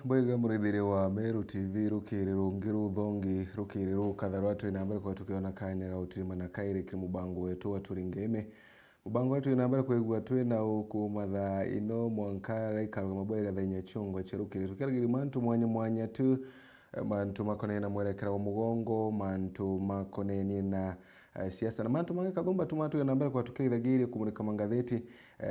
mbwega murithire wa Meru TV rukiri rungiru thongi rukiri rukatharwa twina mbere kwa tukiona kanya gautirima na kaire ki mubango wetu waturingeme mubango wetu ina mbere kwigwa twina ukumatha ino mwankara ikarwa mabwega thainya chungwa cherukiri tukiragiri mantu mwanya tu mantu makone na mwerekera wa mugongo mantu makone na siasa na mantu mange kathumba tumatu na mbere kwa tukiragiri kumulika mangatheti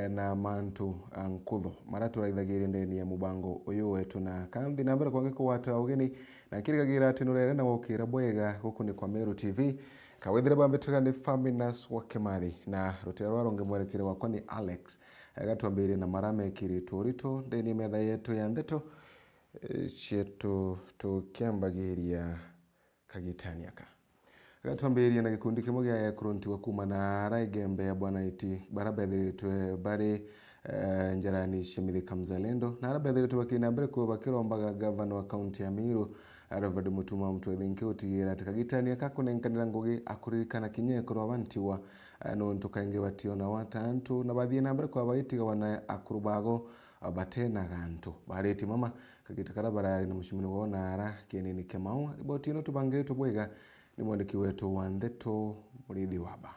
na mantu nkutho maratu raithagiri ndeni ya mubango uyu wetu na kandi na mbere kwa wata ugeni na kirigagira tinurere na wokira bwega guku ni kwa Meru TV kawethire bambetega ni Faminas Wakemari na rutero ronge mwerekere wakwa ni Alex gatwambire na marame kiri turito ndeni metha yetu ya ndeto chetu tukiambagiria kagitaniaka gatwambire na gikundi kimwe gya kurunti wakuma na raigembe ya bwana iti barabethiritwe bari njarani Shimithika Mzalendo na arabethiritwe bakina mbere ko bakirombaga governor wa county ya Meru Reverend Mutuma Mutwethinki utigira tikagitania kakunenkanira ngugi akuririkana kinyekoro abantiwa no ntukainge bationa watantu na bathie na mbere kwa baitiga wana akurubago batena gantu bareti mama kagitakara barari na mushimini wona ara keneni kemau riboti ino tubangire tubwega ni mwandiki wetu wa ndeto murithi waba.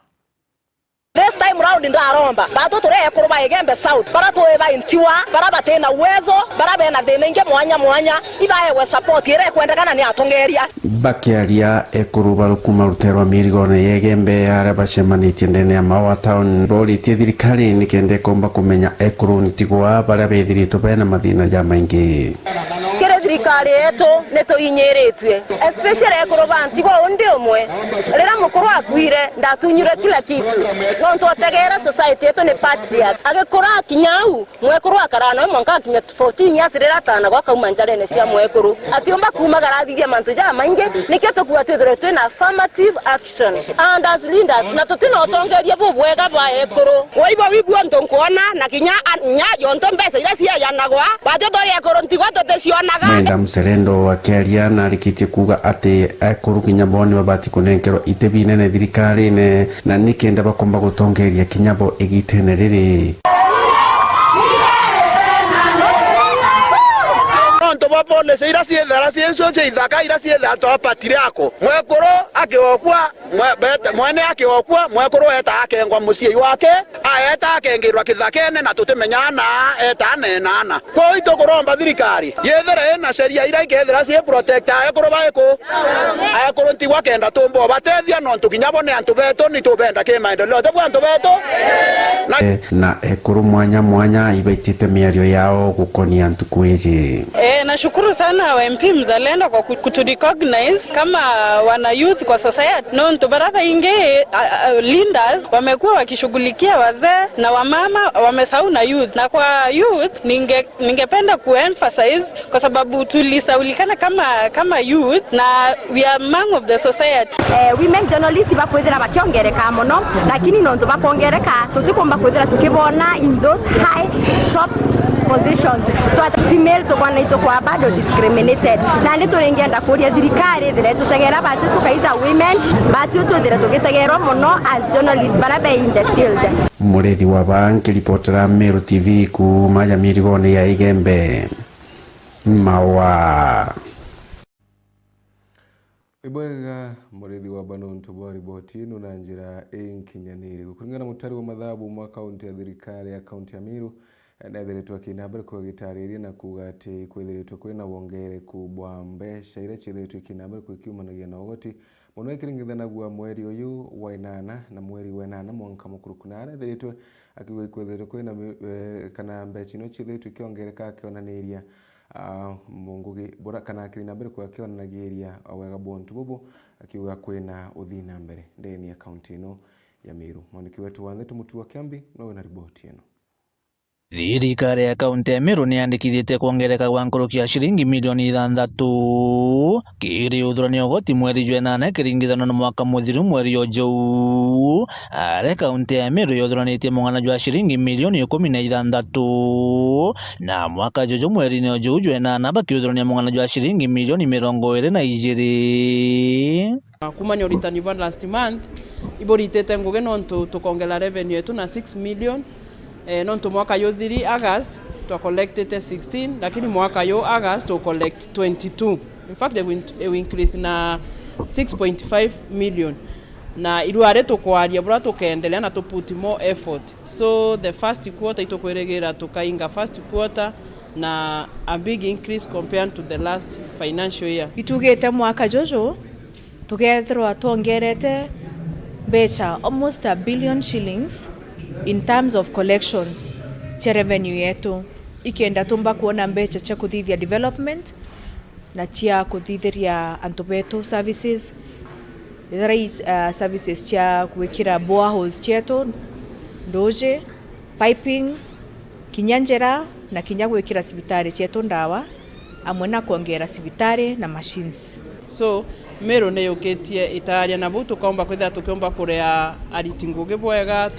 This time round ndaromba batu tureye kuruba Igembe South bara tuweba intiwa bara batena uwezo bara bena thenenge mwanya ibaye we support ire kwendekana ni atongeria bakiaria ekuruba rukuma ruterwa mirigone yegembe ara bashemanitie ndene ya Mawa Town boli thirikari ni kende komba kumenya ekuru nitigwa bara bethirito bena mathina ja maingi thirikari yetu neto inyeretwe especially ekuruba ntigwa undi umwe rira mukuru akuire ndatunyire kila kitu no ntotegera society yetu ni patriarch agekora kinyau mwekuru akarano mwanka kinya 14 years rira tana gwa kauma njarene cia mwekuru atiomba kumagara thithia mantu ja maingi nikyo tukuwa twithire na affirmative action and as leaders na tutino tongeria bubwega ba ekuru oibo wibua ntonkuona na kinya nyayo ntombesa ira cia yanagwa batotori ekuru ntigwa totecionaga Mwenda Mserendo wakiaria na rikitie kuga ati ekuru kinya boni babati kunenkerwa itebi nene thirikari ne na nikenda bakomba gutongeria kinyabo igitene riri Pole se ira siedha sienso che ithaka ira siedha to apatire ako mwekoro akiokwa mwene akiokwa mwekoro eta akengwa mucie wake aeta akengirwa kithakene na tutemenyana eta nenana ko ito kuromba thirikari yethere na sheria ira ikethera sie protector ekoro baeko ekoro ntigwa kenda tumbo batethia no tukinyabone antu beto ni tubenda ke maendeleo tebwa antu beto na ekoro mwanya ibaitite miario yao gukonia antu kweje nashukuru sana wa MP Mzalendo kwa kuturecognize kama wana youth kwa society. No ntobaraba inge leaders wamekuwa wakishughulikia wazee na wamama wamesahau na youth. Na kwa youth ningependa kuemphasize kwa sababu tulisaulikana kama youth na we are among of the society. Women journalists bakwethera bakiongereka muno lakini no ntobakongereka tutikomba kwethera tukibona in those high top positions to female to kwana ito kwa bado discriminated na ndito ringenda kuria thirikari thire tutegera batu tukaiza women batu tuthira tugitegera muno as journalists barabe in the field Murethi wa banki reportera Meru TV ku maya mirigone ya Igembe Mawa Ibwega murethi wa banontu bwa riboti ino na njira enkinyanire kuringana mutari wa madhabu mwa kaunti ya thirikari ya kaunti ya Meru nethiritwe kina mbere kwa gitariria na kuga ati kwithiritwe kwina wongere kubwa mbesha ire chiritwe kina mbere kwikiumanagia na ugoti muno ikiringithanagia mweri uyu wa 8 na mweri wa 8 mwanka mukuru kuna nethiritwe akiwa kwithiritwe kwina kana mbecha ino chiritwe kiongereka akionaniria mungugi bora kana kirina mbere kwa kionanagiria awega bontu bubu akiwa kwina uthina mbere ndeni ya county ino ya Meru mwaniki wetu wa ndeto Mutua Kiambi no na riboti ino Thirikari ya kaunti ya Meru niandikithite kuongereka kwa nkurukia shilingi milioni 6 kiri uthurania ugoti mweri jwa 8 kiringithano na mwaka muthiru mweri ujau are kaunti ya Meru yothuranitie mungana jwa shilingi milioni 16 na mwaka jojo mweri ni ujau jwa 8 bakiuthurania mungana jwa shilingi milioni 22 kumanya uritani wa last month iboritete nguge no tukongela revenue yetu na 6 million nontu mwaka yuthiri August twa collected 16 lakini mwaka yo August to collect 22. In fact they will increase na 6.5 million na iruare tukwaria bura tukendelea na to put more effort. So the first quarter itokweregera tukainga first quarter na a big increase compared to the last financial year. Itugete mwaka jojo tugethirwa tuongerete becha almost $1 billion in terms of collections cha revenue yetu ikienda tumba kuona mbecha cha kuthithia development na chia kuthithiria antobeto services services cha kuwekira boreholes chetu ndoje piping kinyanjera na kinya gwikira sibitari chetu ndawa amwe na kuongera sibitari na machines. So Meru ne yoketie itaria na butu komba kwenda tukiomba kurea aritinguge bwega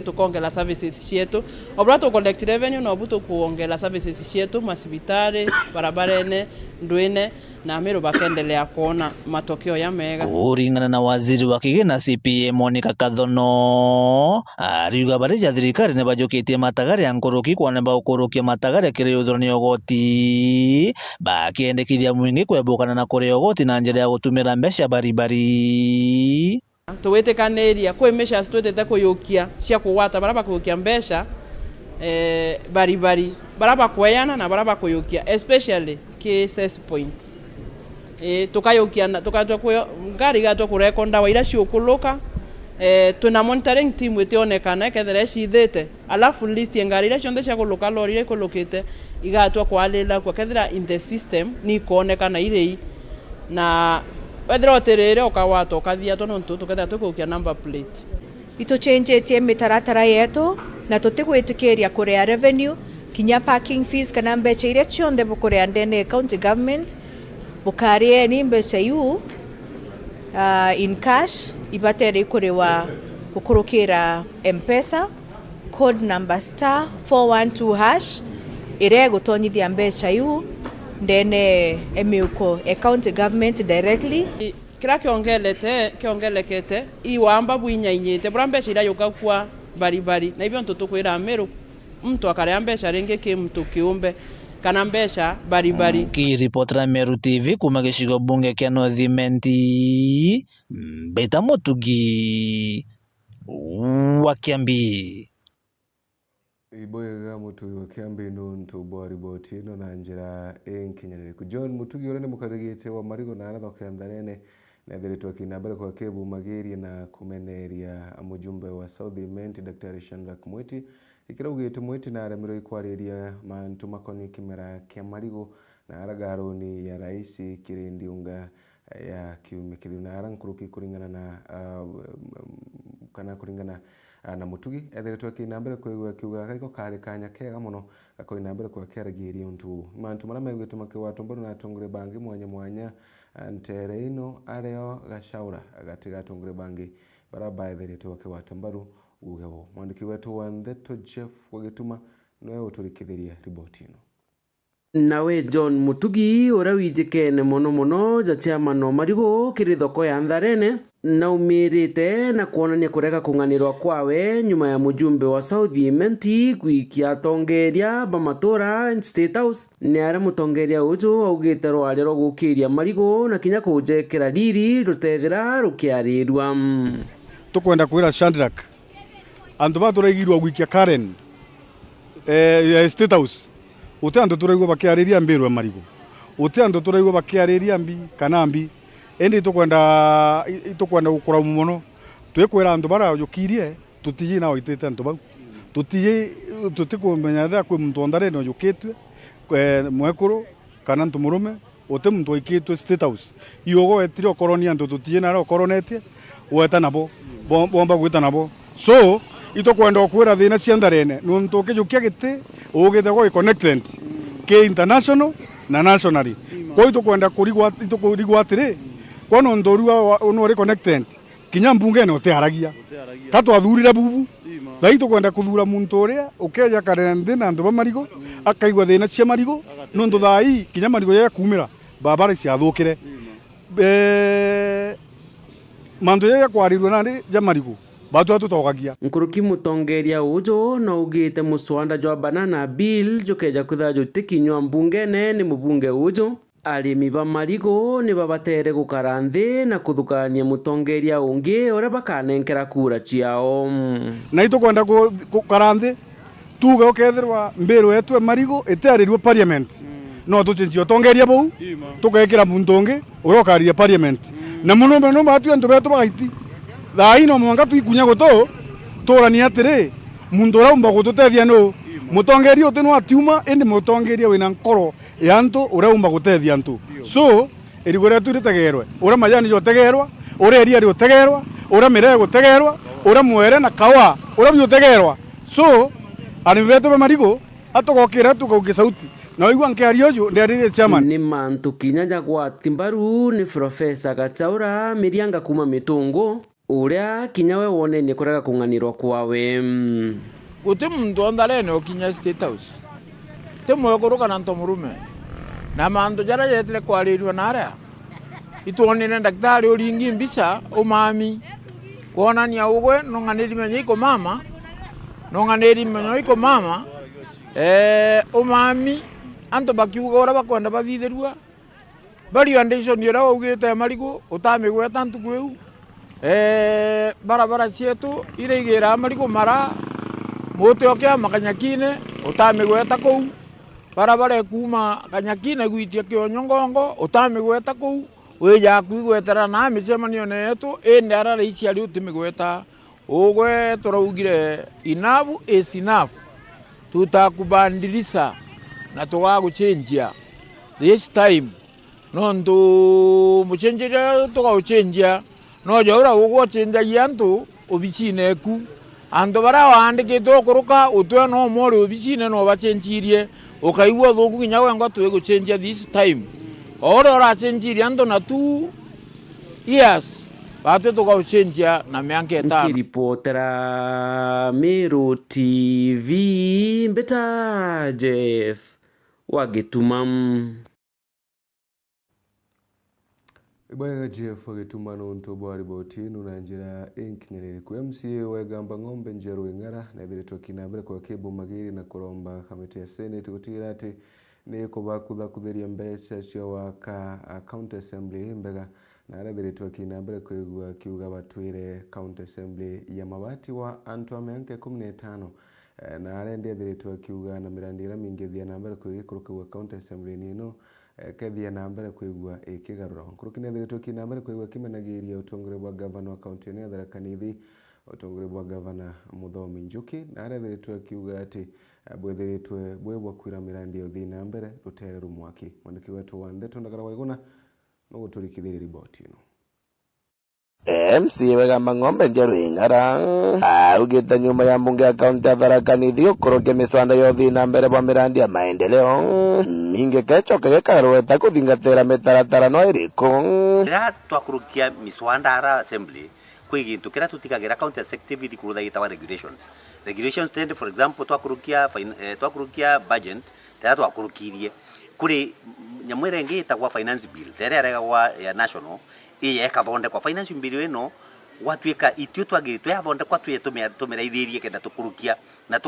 tukongela services cietu obra to collect revenue na butu kuongela services cietu masibitari barabarene ndwene na Meru bakendelea kuona matokeo ya mega. Kuringana na waziri wa kigina CPA Monica Kathono ariuga barija thirikari ne bajoketie matagari ya nkoroki kwa neba ukorokia matagari kire uthurani ogoti bakiendekithia mwingi kwebukana na kure ogoti na njira ya gutumira mbesha baribari tuwetekaneria kwe mesha twetete kuyukia cia kuwata baraba kuyukia mbesha baribari baraba kweyana na baraba kuyukia especially cases points tukayukiana tukatwa kwa ngari gatwa kurekonda wa ira ciukuluka tuna monitoring team wetionekana kethera cithete alafu list ya ngari ira cionthe cia kuluka lori ira ikulukite igatwa kwalila kwa kethera in the system ni kuonekana irei na wethera oterere ukawata ukathia tono tuketha tukukia number plate ito change mitaratara yetu na tutigwitikiria kurea revenue kinya parking fees kana mbecha ire cionthe bukurea ndene county government bukarie ni mbecha yu in cash ibatere kurewa gukurukira M-Pesa code number *412# ire gutonyithia mbecha yu ndene emiuko county government directly kira kiongelekete iwamba bwinyainyite bura mbeca ira yuka kwa baribari na hivyo tutukwira Meru mtu akaria mbeca ringi ki mtu kiumbe kana mbeca baribari. Kiripotera Meru TV kuma gicigo bunge kia North Beta Mutugi wa Kiambi. Iboyega mutu wa Kiambi ntubo riboti ino na njira enkinyaniriku. John Mutugi urene mukarigite wa marigo na aratho kiandarene na thiritwa kinambere kwa kebu magiri na kumeneria mujumbe wa South Imenti Dr. Shandrak Mwiti ikiraugite Mwiti na aremirwo ikwariria mantu makoni kimera kia marigo na aragaroni ya raisi kirindi unga ya kiume kithuna arankuruki kuringana na kana kuringana na Mutugi ethiritwa kinambere kwigwa kiuga kariko kari kanya kega muno gako inambere kwa kiaragiria untu mantu mara megwite makiwatomboru na tongore bangi mwanya ntere ino areo gashaura agatiga tongore bangi baraba ethiritwa kiwatomboru ugewo mwandiki wetu wa Ndeto Jeff Wagituma noe uturikithiria riboti ino. Nawe John Mutugi ura wijikene muno ja chairman wa marigo kiri thoko ya Ntharene na umirite na kuonania kureka kunganirwa kwawe nyuma ya mujumbe wa South Imenti gwikia tongeria bamatora State House ni ara mutongeria uju augite rwari ro gukiria marigo na kinya kujekera riri rutethera rukiarirwa tukwenda kwira Shandrak andu baturaigirwa gwikia Karen State House uti andu turaigwa bakiariria mbirwe marigo uti andu turaigwa bakiariria mbi kana mbi endi tukwenda gukura muno twekwira andu bara yukirie tutiye na oitete andu bau tutikumenya tha kwi muntu Ntharene yukitwe mwekuru kana ntumurume uti muntu oiketwe State House iogo etire okoronia andu tutiye na okoronetie weta nabo bomba gwita nabo so itokwenda okwira thina cia Ntharene nuntu kijukia giti ugite go connected ke international na nationally kwa itokwenda kurigwa atiri kono ndoru onore connected kinya mbunge no teharagia katwa thurire bubu thaito kwenda kuthura muntu uria ukeja karende na ndu bamarigo akaigwa thina cia marigo nundu thai kinya marigo ya kumira babare cia thukire mandu ya kwarirwa na ja marigo batu atutogagia nkuruki mutongeria ujo no ugite muswanda jwa banana bill jukeja kutha jutikinywa mbungene ni mubunge ujo arimi ba marigo ni babatere gukara nthi na kuthukania mutongeria ungi ore bakanenkera kura ciao na itukwenda gukara nthi tuge ukethirwa mbiru yetu marigo itiarirwe parliament no tucenjia utongeria bau tugekira muntu ungi urokaria parliament na muno batu antu betu bagaiti thai no mwanga tuikunya guto turania atiri muntu uraumba gututethia no mutongeria utino atiuma indi mutongeria wina nkoro ya antu uraumba gutethia antu so erigore tu ritegerwe ura majani yo tegerwa ura eria ri utegerwa ura mirego gutegerwa ura mwere na kawa ura bi utegerwa so ani betu be marigo atugokira tugoke sauti na igwa nkiario jo ndiarire chairman ni mantu kinya jagwa timbaru ni Profesa Gachaura Mirianga kuma Mitungu uria kinya we wone ni kurega kunganirwa kwawe guti muntu ondalene okinya State House temwe kuruka nto murume na mantu jara yetle kwalirirwa naria ituonene daktari oringi mbisa umami kuonania ugwe nonganiri menye iko mama nonganiri menye iko mama umami anto bakiuga ora bakwenda bathitherua bari andation yera ugite marigo utamigweta ntu kweu barabara cietu ireigira marigo mara muti okia makanyakine utamigweta kou barabara kuma kanyakine gwitia kionyongongo utamigweta kou weja kuigwetera na micemanio netu ende arara ici ari utimigweta ugwe turaugire enough is enough tutakubandilisa na tugagucenjia this time nondu mucenjira tugagucenjia no jora ugwocenjagia antu obicine ku andu bara wandikitwo kuruka utwe no mori obicine no bacenjirie ukaigwa thuku kinya wengo twigucenjia this time ora cenjiria andu na tu yes batu tugagucenjia na mianke etano kiripotera Meru TV Mbeta Jeff Wagitumam Ibaya Jeff Wagitumam nuntu bwari botinu na njira inkinyerere ku MCA wegamba ng'ombe njeru ing'ara na thiritwo kinambere kwa Kibu Magiri na kuromba kamiti ya Senate gutira ati ni kubakutha kutheria mbeca cio waka County Assembly mbega na arethiritwo kinambere kuigua kiuga batwire County Assembly ya mabati wa antu amenke 15 na arende ethiritwo kiuga na mirandi ira mingi thia nambere kuigikuruka County Assembly nino kethia nambere kuigua ikigarura kurukine ethiritwo kinambere kuigua kimenagiria utongore bwa governor wa county ya Tharaka Nithi utongore bwa governor Muthomi Njuki na arethiritwo kiuga ati bwethiritwe bwebwa kwira mirandi yo thina nambere rutere rumwaki mwandiki wetu wa Ndeto Ndagara Waiguna no guturikithira riboti ino MCA wegamba ng'ombe njeru ing'ara augite nyuma ya mbunge ya kaunti ya Tharaka Nithi ukorokia miswanda yothi na mbere bwa mirandi ya maendeleo mingi kechoka gekarweta kuthingatira mitaratara no iriku ira twakurukia miswanda ara assembly kwi gintu kira tutigagira county executive kurutha gitawa regulations tend for example twakurukia budget tera twakurukirie kuri nyamwere ngi itagwa finance bill tere arega ya national iye kathonde kwa finance bill ino watwika itio twagi twathonde kwa tumiraithirie kenda tukurukia na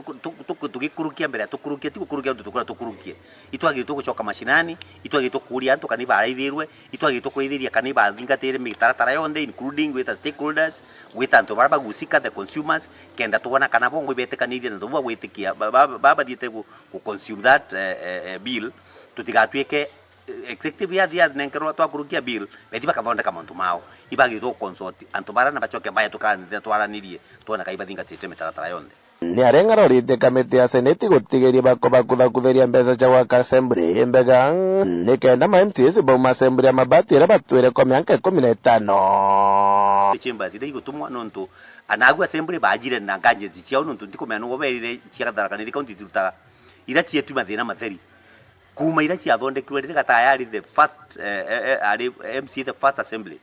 tugikurukia mbere tukurukia tigukurukia tukura tukurukie itwagi tugucoka mashinani itwagi tukuria antu kaniba araithirwe itwagi tukurithiria kaniba thingatire mitaratara yonde including with the stakeholders with antu baraba gusika the consumers kenda tuona kana bongo betekanirie na tuwa gwitikia baba diete ku consume that bill tutigatwike executive ya dia nenkero twakurukia bill beti bakathondeka mantu mao ibagi to consult antu bara na bachoke baya tukana twaranirie tuona kaiba thinga tete mitaratara yonde ni arengarorite kamiti ya Senate gutigeria bakutha kutheria mbeca cia gwaka assembly mbega ni kenda ma MCS bauma assembly ya mabati ira batwire kwa miaka 15 chambers ira igutumwa nontu anagu assembly bajire na nganje ciao nontu ndikumenya no berire cia Tharaka Nithi county tuta ira cietu mathina matheri kuma ira ciathondekirwe riri gatayari the first MCA the first assembly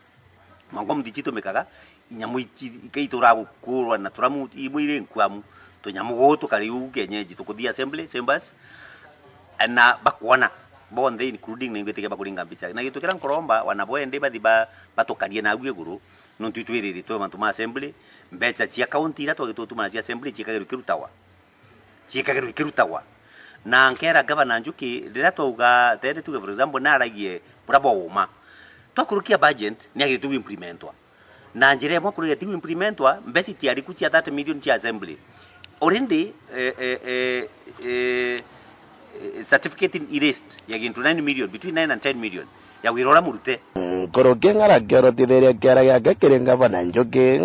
mango mdichito mekaga inyamu ikaitora gukurwa na turamu imwire nkwamu tunyamu goto kariu kenyeji tukuthia assembly chambers na bakwana bonde including ningwetike bakuringa mbicha na gitu kira nkoromba wanaboende bathi batokarie na gwe guru no twitwiriri twa mantu ma assembly mbeca cia county ira twagitutuma cia assembly cikagirwo kirutawa na nkera governor Njuki rira twauga tende tuge for example naragie brabo uma twakurukia budget ni agitu implementwa na njira mwa kurugia tu implementwa mbeca tiari ku cia 30 million cia assembly already certificate erased ya gintu 9 million between 9 and 10 million ya wirora murute Korokia ng'aragero titheria kiara giake kiri ngavana Njuki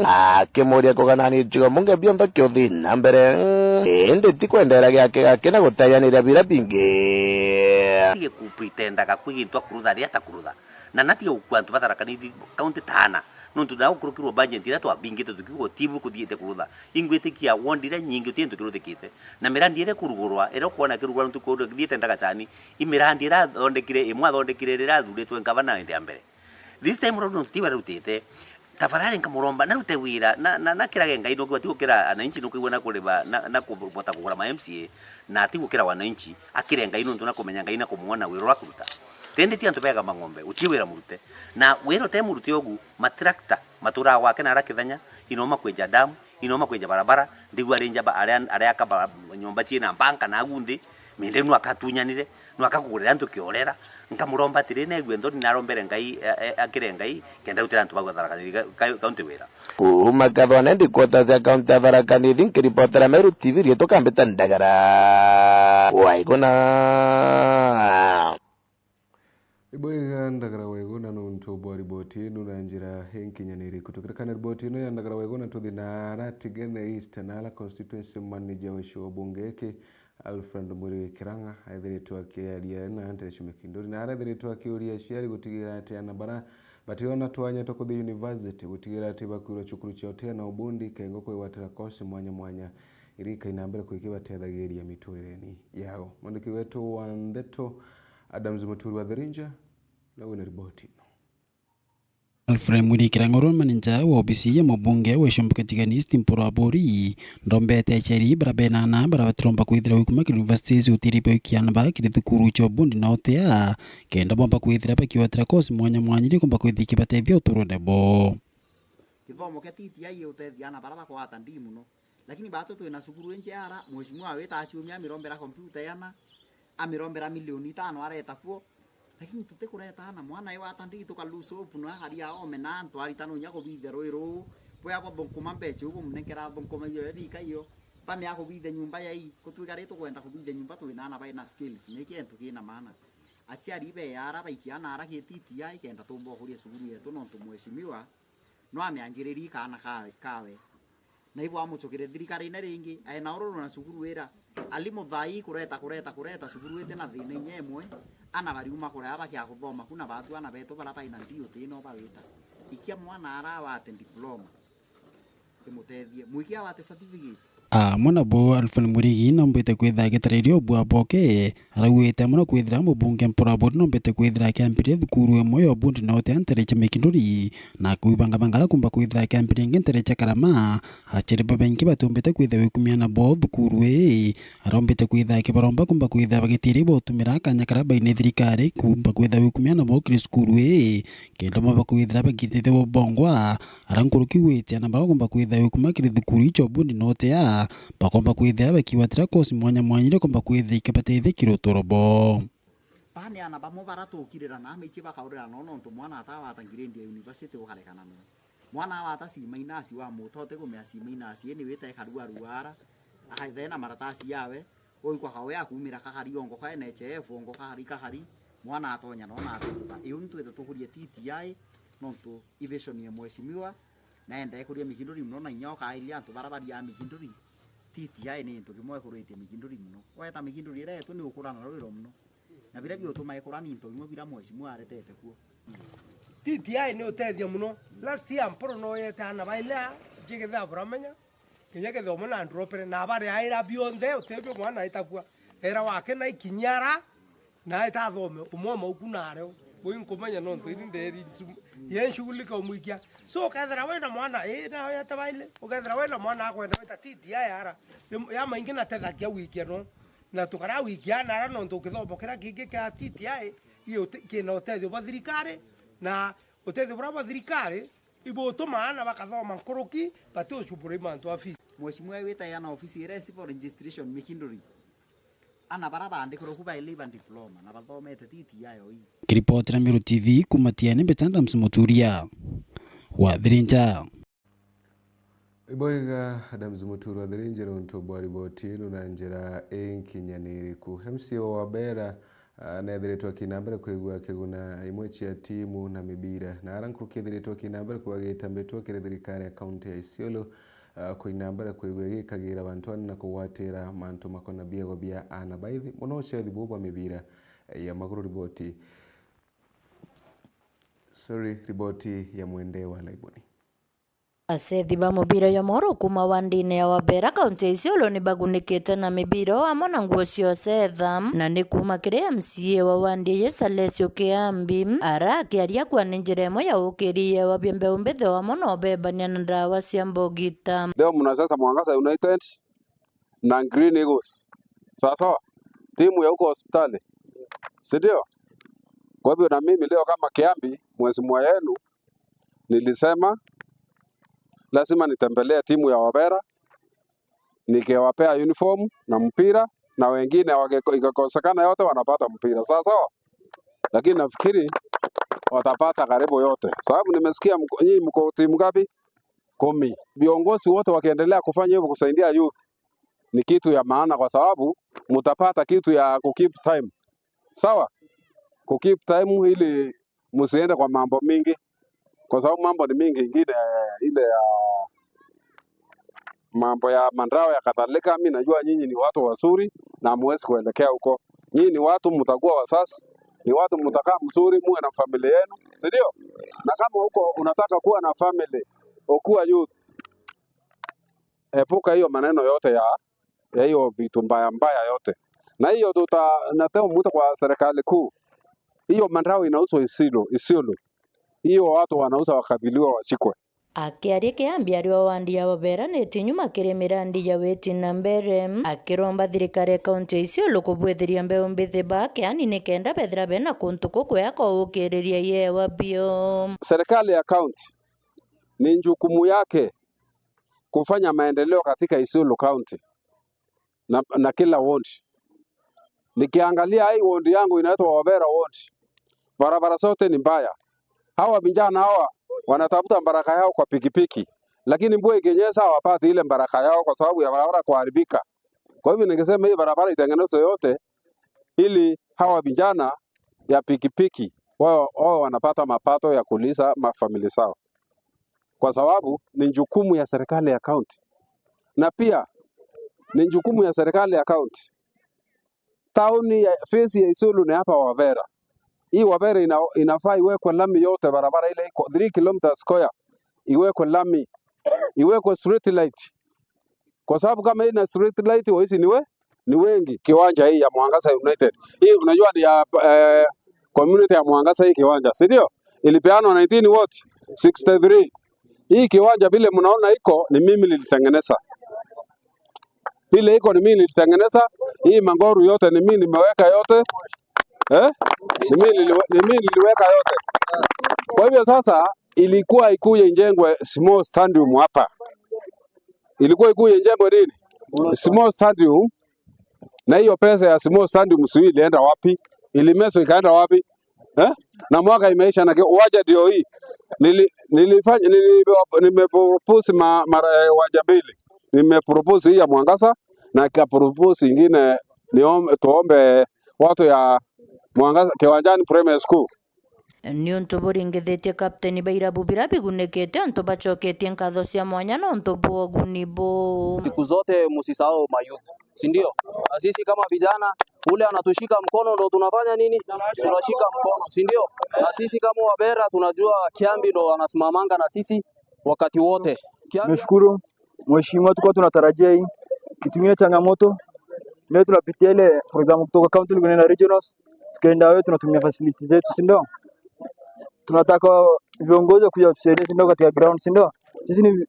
akimuria kuganani njigo munge biontho kiothi na mbere indi ti kwendera giake gake na gutayaniria bira bingi tige ku pretendaga kwigintwa kurutha ria ta kurutha na natie ukwantu batharakanithi county tana nontu na ukurukirwo budget ira twa bingite tukigo tibu kuthiete kurutha ingwitikia wondire nyingi tientu kiruthikite na mirandi ire kurugurwa ira kuona kirugurwa ntu kundo thiete ndagacani imirandi ira thondekire imwa thondekire rira thuritwe ngavana indi ambere this time round ntu tiwa rutite tafadhali nkamuromba na rute wira na kirage ngai no kwati ukira ananchi no kuigwa na kuriba na kubota kugura ma MCA na ati ukira wananchi akire ngai nontu na kumenya ngai na kumuona wiro rakuruta tende ti antu bega mangombe ukiwira murute na wiro te murute ogu matrakta matura wake na rakithanya inoma kwenja damu inoma kwenja barabara ndigwa renja ba aria akaba nyomba china banka na agundi minde nu akatunyanire nu akakugurira antu kiorera nkamuromba tire na gwendo ni narombere ngai akire ngai kenda utira antu bagwa tharakaniri kaunti wira umakathone ndikwota cia kaunti ya Tharaka-Nithi nkiripotera Meru TV rietu kambita ndagara waiguna Iboiga ndagara waiguna nuntu bwa riboti ino na njira henkinyaniri kutukirikana riboti ino ya ndagara waiguna tuthi na Ratigene East Nala constituency manager wa bunge eke Alfred Muri Kiranga aithiritwo akiaria na Antesh Mikindori na aithiritwo akiuria ciari gutigira ati anabara bationa twanya tukuthi university gutigira ati bakwirwo cukuru cia Otieno Obundi kengo kwigwatira kosi mwanya irika inambere kuikibatethagiria miturireni yao mwandiki wetu wa Ndeto Adams Muturi wa Thirinja na wina riboti Alfred Muri Kiranga manager wa obisi ya mubunge wa Tigani East Mpurabori ndombete cheri barabena na barabatromba kwithira wikuma universities utiripe ikiana ba kirithukuru cho Bundi na Otea kenda bomba kwithira bakiwatira kosi mwanya ri komba kwithiki batethio turunebo kithomo ketiti aiye utethiana baraba kwata ndi muno lakini bato twina cukuru enje ara mheshimiwa weta achumia mirombera computer yana amirombera milioni 5 areta kuo lakini tutikureta na mwana ye watandi tukaluso puno haria omena ntwaritano nyako bithero iro poya bo bonkuma mbeche ugo munekera bonkoma yo rika iyo pame yako bithe nyumba yai kutwigare tukwenda kubithe nyumba twinana baina skills neki entu kina maana achiari be yara baikiana ara kititi yai kenda tumbo kuria suguru yetu no tumweshimiwa no ameangiriri kana kawe na ibo amuchokire thirikari ina ringi aina ororo na suguru wera alimo vai kureta suguru wete na thine nyemwe ana bariuma kurea bakia kuthoma kuna batu ana beto bara baina ndio tino bawita ikia mwana ara wate diploma kimutethie muikia wate certificate mwana bo Alfred Muri nombete kwitha gitarerio bwa boke aragwite muno kwithira mubunge Mpurabori nombete kwithira kampire thukuru emwe Obundi na Otea Antesh Mikindori na kuibanga kumba kwithira kampire ngenterecha Karama achiri babengi batumbete kwitha wikumiana bo thukuru arombete kwitha kibaromba kumba kwitha bagitiri bo tumira kanya karaba ine thirikari kumba kwitha wikumiana bo kriskuru kenda maba kwithira bagitite bo bongwa arankuruki wite na bagomba kwitha wikumakiri thukuru icho Obundi na Otea bakomba kwithira bakiwatira kosi mwanya ire komba kwithira ikabateithikiro turobo pane ana bamo baratukirira na michi bakaurira no ntu mwana atawatangire ndia university ukarekana no mwana awata simainasi wa mutote kumya simainasi ni wita ikarua ruara akaithena maratasi yawe oikwa kawe akumira kakari ongo ka NHF ongo kakari mwana atonya no na atuka iyo ntu etukurie TTI no ntu evasion ya mheshimiwa naenda ekuria Mikindori muno na nyoka iria antu barabari ya Mikindori TTI ni ntu kimwe kuretie Mikindori muno weta Mikindori ire tu ni ukurana rwiro muno na bira bio tuma ikurani ntu imwe bira mheshimiwa aretete kuo TTI ni utethio muno last year mporo no yeta na baila jigitha buramenya kinya githomo na ndropere na bari aira bionthe utethio mwana itakua era wake na ikinyara na itathome umoma ukunare kumenya no ntu nderi yenshughulika umwikia so kathera wena mwana na yeta baile ukathera wena mwana akwenda weta TTI ara ya maingi na tethakia wikia no na tukara wikia na ara no ntu kithomo kira kingi ka TTI iyo kina utethio ba thirikari na utethio bra ba thirikari iboto maana bakathoma nkoroki batio chupure mantu afisi mheshimiwa weta yana ofisi ire for registration mikindori ana baraba andikoro kuba ile diploma na bathoma titi yayo hii kiripoti Meru TV kumatiane betanda msumuturia wa Thirinja Iboiga Adams Muturu wa Thirinja ntobo riboti ino na njira enkinyaniri ku MCO wa Bera nethiritwo kinambere kwigua kiguna imwe cia timu na mibira na arankuru kithiritwo kinambere kwagitambitwo kiri thirikari ya kaunti ya Isiolo kuinambere kwigua gikagira bantu na kuwatira mantu makona biego bia ana baithi muno cia thibuba mibira ya maguru riboti ya mwende wa Laiboni. Asethi ba mubira ya moro kuma wandine ya Wabera kaunti Isiolo ni bagunikite na mibira wa mona nguo ciose tham na ni kuma kire MCA wa wandi Yesalesio Kiambi araki aria kwa ninjiremo ya ukirie wa biembe umbethe wa mona bebania na ndawa cia mbogita. Leo mnasasa Mwangaza United na Green Eagles. Sasa timu ya huko hospitali. Sindio? Kwa hivyo na mimi leo kama Kiambi mwezi mwa yenu nilisema lazima nitembelee timu ya Wabera nikiwapea uniform na mpira na wengine wakikosekana yote wanapata mpira sasa, lakini nafikiri watapata karibu yote, sababu nimesikia nyinyi mko timu ngapi? 10. Viongozi wote wakiendelea kufanya hivyo kusaidia youth ni kitu ya maana, kwa sababu mtapata kitu ya kukeep time. Sawa, kukeep time ili msiende kwa mambo mingi, kwa sababu mambo ni mingi, ingine ile ya mambo ya mandrao ya kadhalika. Mimi najua nyinyi ni watu wazuri na muwezi kuelekea huko. Nyinyi ni watu mtakuwa wasasi, ni watu mtakaa mzuri, muwe na familia yenu, si ndio? Na kama huko unataka kuwa na family, ukuwa youth, epuka hiyo maneno yote ya hiyo vitu mbaya mbaya yote. Na hiyo nataka mwito kwa serikali kuu. Hiyo mandrao inauzwa Isiolo. Hiyo watu wanauza wakabiliwa wachikwe. Akiaria Kiambi ari wa wandi ya Wabera neti nyuma kiri mirandi ya weti na mbere akiromba thirikari ya kaunti Isiolo kubwithiria mbeu mbithi bake ani nikenda bethira bena kuntu kukwea kwa ukiriria yewa bio. Serikali ya kaunti ni jukumu yake kufanya maendeleo katika Isiolo County na kila ward. Nikiangalia hii ward yangu inaitwa Wabera ward, barabara zote ni mbaya. Hawa vijana hawa wanatafuta baraka yao kwa pikipiki, lakini mvua ikinyesha hawapati ile baraka yao kwa sababu ya barabara kuharibika. Kwa hivyo ningesema hii barabara itengenezwe yote ili hawa vijana ya pikipiki wao wanapata mapato ya kulisha mafamili zao, kwa sababu ni jukumu ya serikali ya kaunti, na pia ni jukumu ya serikali ya kaunti. Tauni ya face ya Isiolo ni hapa Wabera. Hii Wabera inafaa iwekwe lami yote, barabara ile iko 3 km square iwekwe lami, iwekwe street light, kwa sababu kama hii na street light wao ni wengi. Kiwanja hii ya Mwangaza United hii unajua ni ya community ya Mwangaza. Hii kiwanja si ndio ilipeanwa 1963. Hii kiwanja vile mnaona iko ni mimi nilitengeneza, vile iko ni mimi nilitengeneza. Hii mangoru yote ni mimi nimeweka yote, ni mimi niliweka yote. Kwa hivyo sasa ilikuwa ikuje injengwe small stadium hapa, ilikuwa ikuje injengwe nini small stadium, na hiyo pesa ya small stadium sio ilienda wapi? Ilimeso ikaenda wapi? Na mwaka imeisha na waja ndio hii nimepropose waja mbili, nimepropose hii ya Mwangaza na kapropose ingine tuombe watu ya Mwangaza Kiwanjani Primary School. Ni untu buringithetie kapteni Bairabu Birabi gunekete antu bachoketie nkatho cia mwanya na untu bwogunibo. Siku zote msisahau mayuth, si ndio? Na sisi kama vijana ule anatushika mkono ndo tunafanya nini? Tunashika mkono, si ndio? Na sisi kama Wabera tunajua Kiambi ndo anasimamanga na sisi wakati wote. Nashukuru mheshimiwa, tulikuwa tunatarajia hii kitumia changamoto leo tunapitia ile for example kutoka county kwenda regionals, tukaenda wewe tunatumia facilities zetu, si ndio? Tunataka viongozi kuja kusaidia, si ndio, katika ground, si ndio?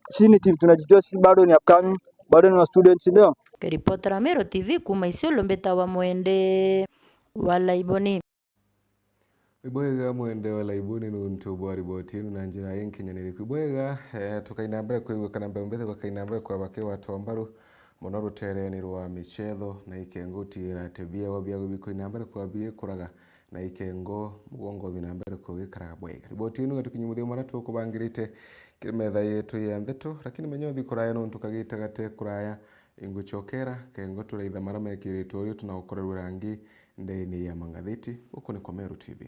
Sisi ni team tunajitoa, sisi bado ni upcoming, bado ni students, si ndio? Kiripota Meru TV kuma Isiolo mbeta wa mwende wa Laiboni. Ibwega mwende wa laibuni nuntu bwa riboti inu na njira y'inkinyanire kwibwega tukainambere kwigukana mbembethe bakainambere kwa bake watu ambaru muno rutereni rwa michetho na ikengo tira tebia wabia gubiko inambere kwa bie kuraga na ikengo mugongo thinambere kwigikara bwega riboti inu gatukinyimuthia maratu kubangirite kimetha yetu ya ndeto lakini menyothi kuraya nuntu kagita gate kuraya inguchokera kengo turaitha maramekiritu uyu tunagukorerwa rangi ndeni ya mangathiti uko ni kwa Meru TV.